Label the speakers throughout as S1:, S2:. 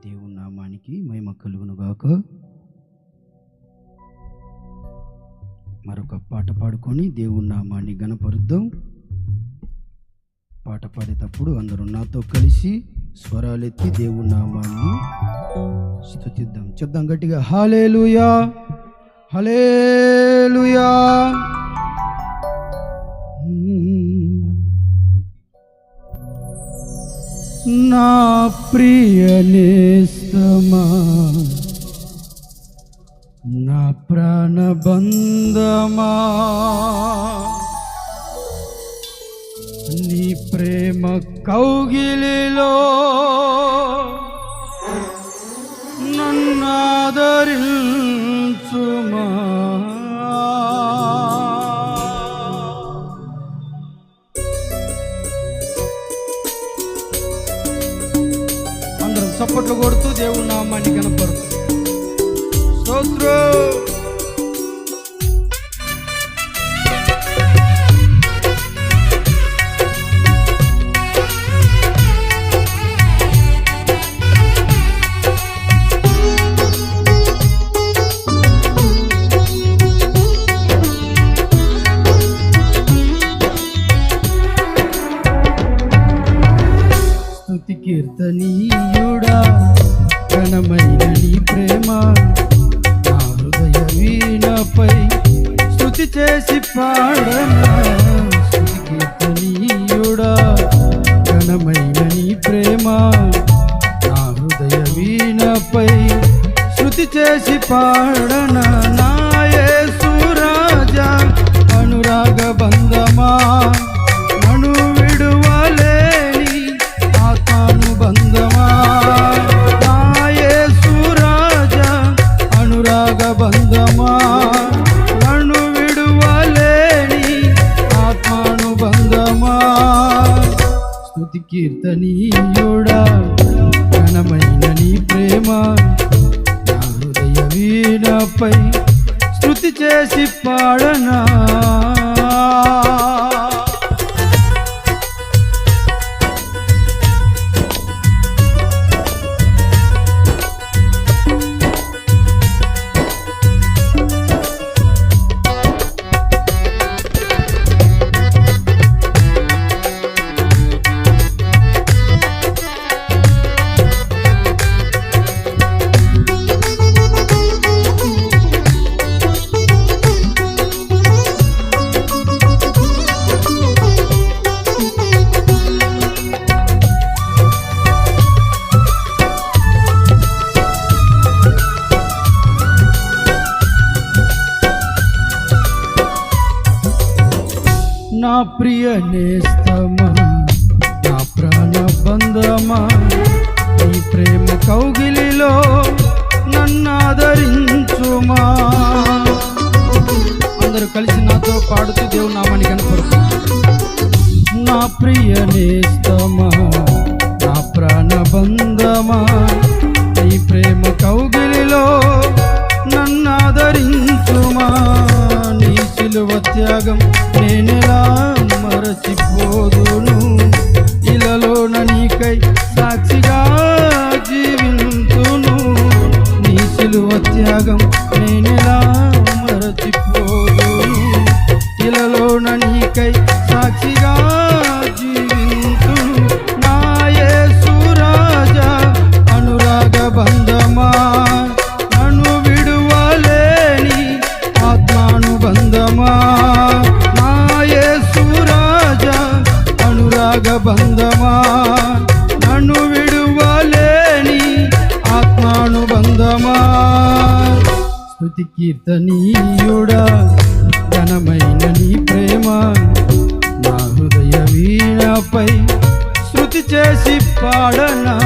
S1: దేవుని నామానికి మహిమ కలుగునుగాక. మరొక పాట పాడుకొని దేవుని నామాన్ని గణపరుద్దాం. పాట పాడేటప్పుడు అందరూ నాతో కలిసి స్వరాలెత్తి దేవుని నామాన్ని స్తుతిద్దాం. చెప్దాం గట్టిగా, హల్లెలూయా హల్లెలూయా. నా ప్రియ నేస్తమా, నా ప్రాణబంధమా, నీ ప్రేమ కౌగిలిలో నన్నాదరించుమా. అందరం చప్పట్లు కొడుతూ దేవుని నామాన్ని కనపడుతూ స్తోత్రం. స్తుతి కీర్తనీయుడా, ఘనమైన నీ ప్రేమ నా హృదయ వీణపై స్తుతి చేసి పాడనా. స్తుతి కీర్తనీయుడా, ఘనమైన నీ ప్రేమ నా హృదయ వీణపై స్తుతి చేసి పాడనా. నా యేసు రాజా అనురాగ బంధమా, నన్ను విడువలేని ఆత్మానుబంధమా. నా యేసు రాజా అనురాగ బంధమా, నన్ను విడువలేని ఆత్మానుబంధమా. స్తుతి కీర్తనీయుడా, ఘనమైన నీ ప్రేమ నా హృదయ వీణపై స్తుతి చేసి పాడనా. నా ప్రియ నేస్తమా, నా ప్రాణబంధమా, నీ ప్రేమ కౌగిలిలో నన్నాదరించుమా. అందరూ కలిసి నాతో పాడుతూ దేవుని నామాన్ని కనపడుతుంది. నా ప్రియ నేస్తమా, నా ప్రాణబంధమా, నీ ప్రేమ కౌగిలిలో నన్నాదరించుమా. నీ సిలువ త్యాగం నేనెలా మరచిపోదును, ఇలలోన నీకై సాక్షిగా జీవింతును. నీ సిలువ త్యాగం నేనెలా మరచిపోదును, ఇలలోన నీకై సాక్షిగా జీవింతును. నా యేసు రాజా అనురాగ బంధమా, నన్ను విడువలేని ఆత్మానుబంధమా. నా యేసు రాజా అనురాగ బంధమా, నన్ను విడువలేని ఆత్మానుబంధమా. స్తుతి కీర్తనీయుడా, ఘనమైన నీ ప్రేమ నా హృదయ వీణపై స్తుతి చేసి పాడనా.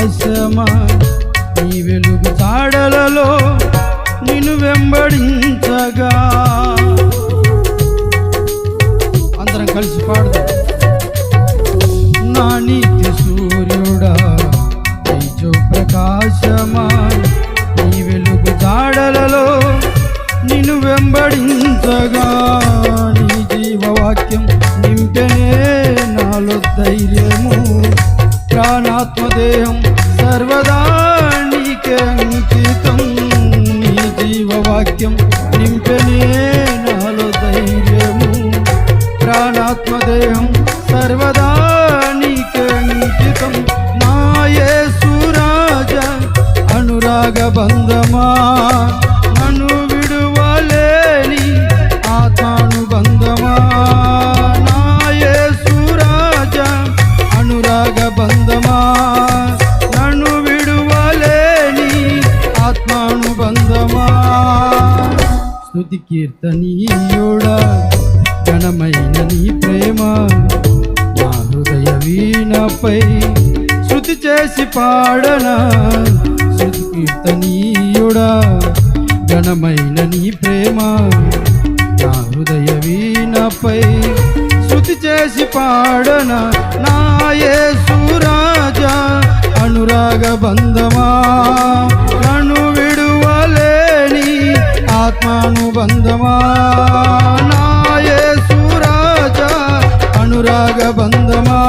S1: ప్రకాశమా నీ వెలుగు చాడలలో నిన్ను వెంబడించగా. అందరం కలిసి పాడదాం. నా నీతి సూర్యుడా తేజో ప్రకాశమా నీ వెలుగు చాడలలో నిన్ను వెంబడించగా. నీ జీవవాక్యం నింపెనే నాలో ధైర్యము, ప్రాణాత్మదేహం సర్వదా నీకే అంకితం. నీ జీవవాక్యం నింపెనే నాలో ధైర్యము, ప్రాణాత్మదేహం సర్వదా నీకే అంకితం. నా యేసు రాజా అనురాగ బంధమా నన్ను విడువలేని ఆత్మానుబంధమా. నా యేసు రాజా అనురాగ బంధమా నన్ను విడువలేని ఆత్మానుబంధమా. స్తుతి కీర్తనీయుడా ఘనమైన నీ ప్రేమ నా హృదయ వీణపై శృతి చేసి పాడనా. స్తుతి కీర్తనీయుడా ఘనమైన నీ ప్రేమ నా హృదయ వీణపై శృతి చేసి పాడనా. నా యేసు రాజా అనురాగ బంధమా నన్ను విడువలేని ఆత్మానుబంధమా. నా యేసు రాజా అనురాగ బంధమా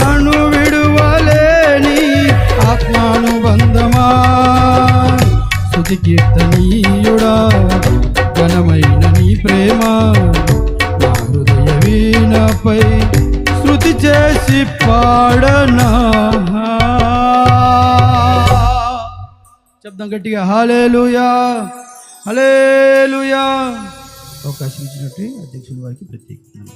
S1: నన్ను విడువలేని ఆత్మానుబంధమా. స్తుతి కీర్తనీయుడా ఘనమైన నీ ప్రేమ నా హృదయ వీణపై శృతి చేసి పాడనా. శబ్దం గట్టిగా హల్లెలూయా హల్లెలూయా. అవకాశం ఇచ్చినట్టు అధ్యక్షుల వారికి ప్రత్యేకంగా